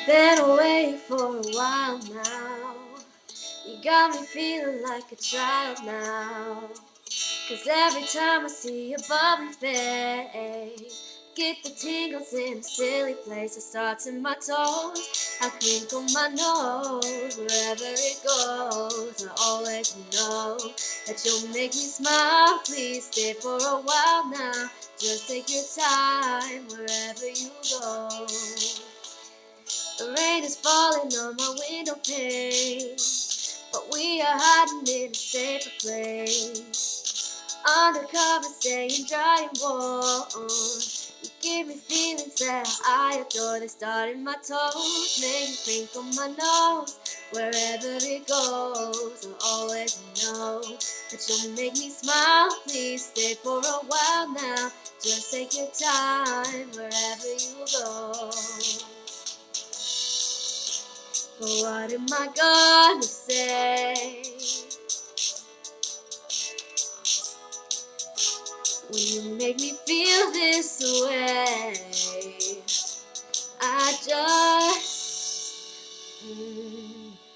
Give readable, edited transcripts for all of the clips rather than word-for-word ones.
Been away for a while now. You got me feeling like a child now. 'Cause every time I see your bubbly face, get the tingles in a silly place. It starts in my toes, I crinkle my nose. Wherever it goes, I always know that you'll make me smile. Please stay for a while now. Just take your time wherever you go. The rain is falling on my window pane, but we are hiding in a safer place. Undercover, staying dry and warm. You give me feelings that I adore. They start in my toes, make me crinkle my nose. Wherever it goes, I always know that you'll make me smile. Please stay for a while now. Just take your time wherever you go. But what am I gonna say when you make me feel this way? I just,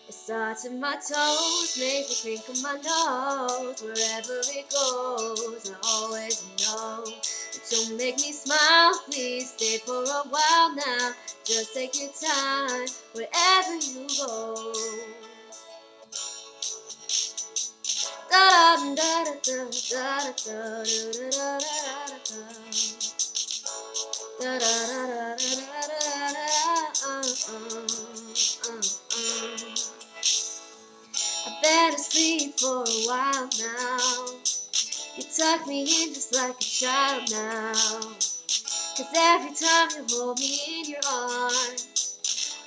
it starts in my toes, makes me crinkle my nose. Wherever it goes, I always know that you'll make me smile. Please stay for a while now. Just take your time wherever you go. Da da da da da da da da da I've been asleep for a while now. You tuck me in just like a child now. 'Cause every time you hold me in your arms,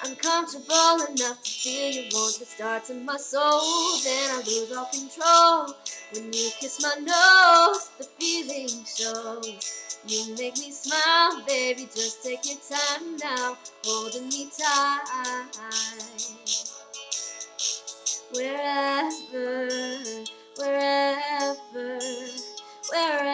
I'm comfortable enough to feel your warmth that starts in my soul. Then I lose all control. When you kiss my nose, the feeling shows. You make me smile, baby, just take your time now, holding me tight. Wherever, wherever, wherever